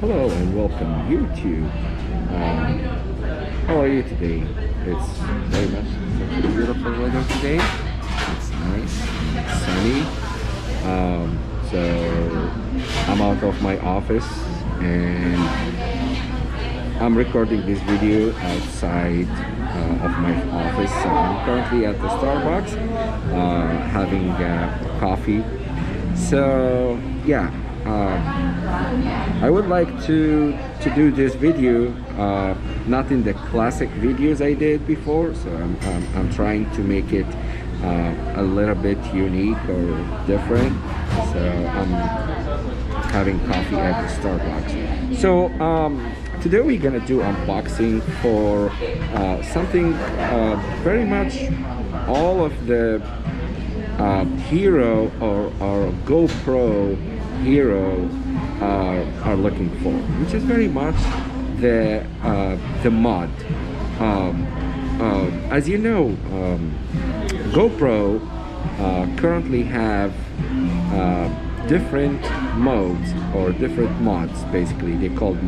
Hello and welcome YouTube. How are you today? It's very much such a beautiful weather today. It's nice and sunny. So I'm out of my office and I'm recording this video outside of my office. So I'm currently at the Starbucks having coffee. So yeah. I would like to do this video not in the classic videos I did before, so I'm trying to make it a little bit unique or different. So I'm having coffee at the Starbucks. So today we're gonna do unboxing for something very much all of the Hero or GoPro Hero are looking for, which is very much the mod. As you know, GoPro currently have different modes or different mods. Basically, they called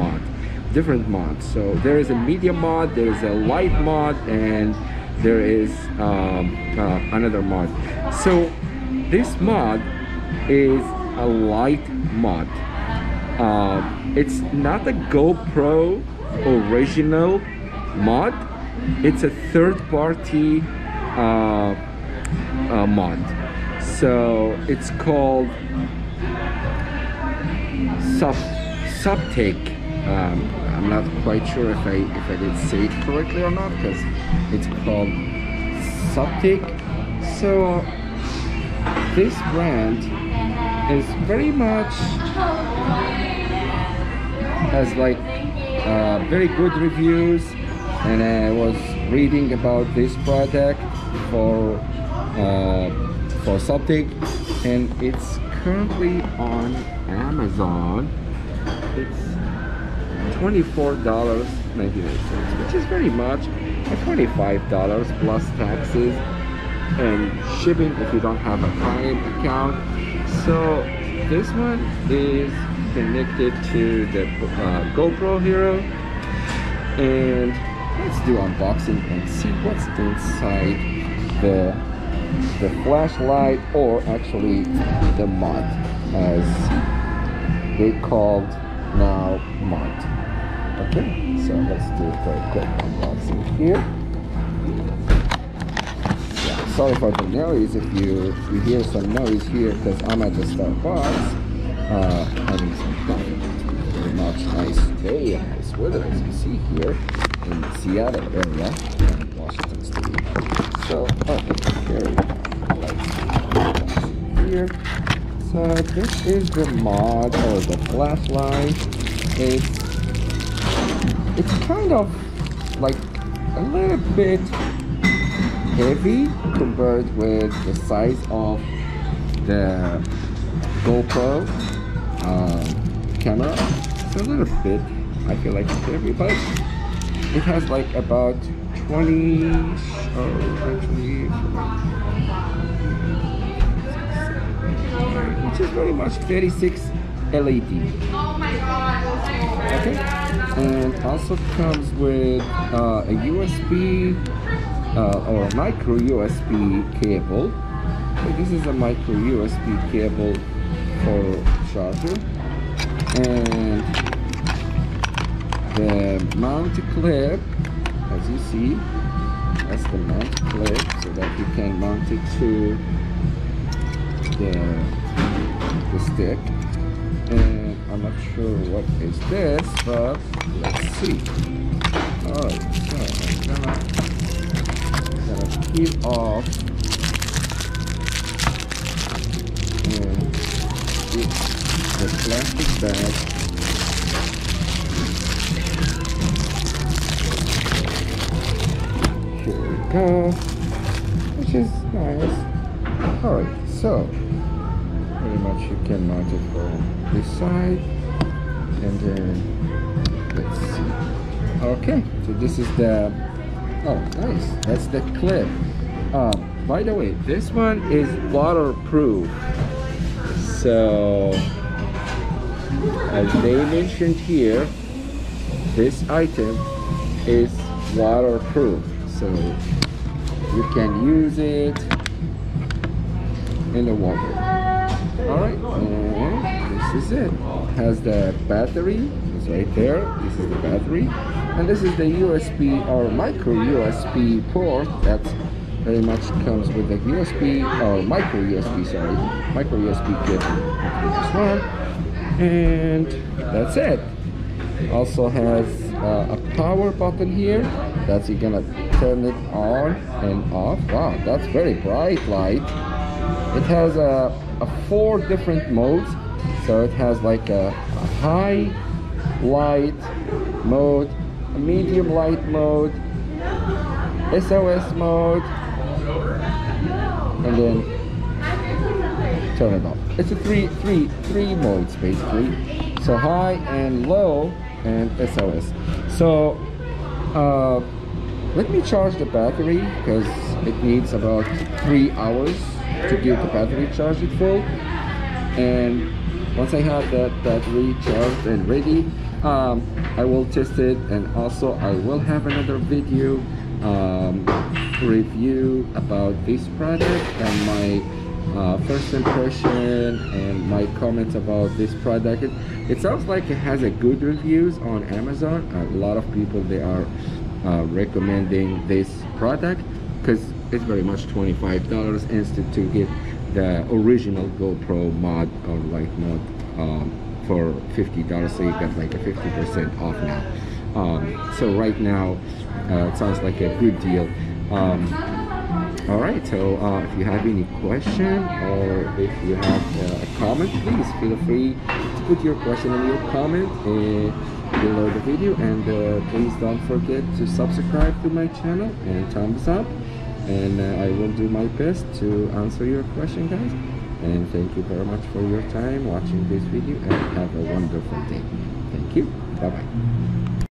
different mods. So there is a medium mod, there is a light mod, and there is another mod. So this mod is a light mod. It's not a GoPro original mod. It's a third-party mod. So it's called Suptig. I'm not quite sure if I did say it correctly or not, because it's called Suptig. So this brand is very much has like very good reviews, and I was reading about this product for Suptig, and it's currently on Amazon. It's $24.99, which is very much $25 plus taxes and shipping if you don't have a Prime account. So this one is connected to the GoPro Hero, and let's do unboxing and see what's inside the flashlight, or actually the mod, as they called now mod. Okay, so let's do a very quick unboxing here. Sorry for the noise if you hear some noise here, because I'm at the Starbucks having some coffee. Very much nice day and nice weather, as you see here in the Seattle area and Washington State. So here. So this is the mod or the flashlight. It's kind of like a little bit heavy compared with the size of the GoPro camera. It's a little bit, I feel like it's heavy, but it has like about 20, actually, which is very much 36 LED. Okay, and also comes with a USB or a micro USB cable. So this is a micro USB cable for charger, and the mount clip, as you see, that's the mount clip, so that you can mount it to the stick. And I'm not sure what is this, but let's see. Alright, so I'm gonna peel off and the plastic bag. Here we go, which is nice. Alright, so pretty much you can mount it from this side, and then let's see. Okay, so this is the, oh nice, that's the clip. By the way, this one is waterproof, so as they mentioned here, this item is waterproof, so you can use it in the water. All right, and this is it. It has the battery. It's right there. This is the battery, and this is the USB or micro USB port that very much comes with the USB or micro USB, sorry, micro USB kit. This one, and that's it. Also has a power button here that you're gonna turn it on and off. Wow, that's very bright light. It has a 4 different modes, so it has like a high light mode, a medium light mode, SOS mode, and then turn it off. It's a three modes basically. So high and low and SOS. So let me charge the battery because it needs about 3 hours to get the battery charged full. And once I have that battery charged and ready, I will test it, and also I will have another video review about this product and my first impression and my comments about this product. It sounds like it has a good reviews on Amazon. A lot of people, they are recommending this product because it's very much $25 instead to get the original GoPro mod or light mod for $50, so you got like a 50% off now. So right now it sounds like a good deal. All right, so if you have any question or if you have a comment, please feel free to put your question in your comment below the video, and please don't forget to subscribe to my channel and thumbs up, and I will do my best to answer your question, guys. And thank you very much for your time watching this video, and have a wonderful day. Thank you. Bye bye.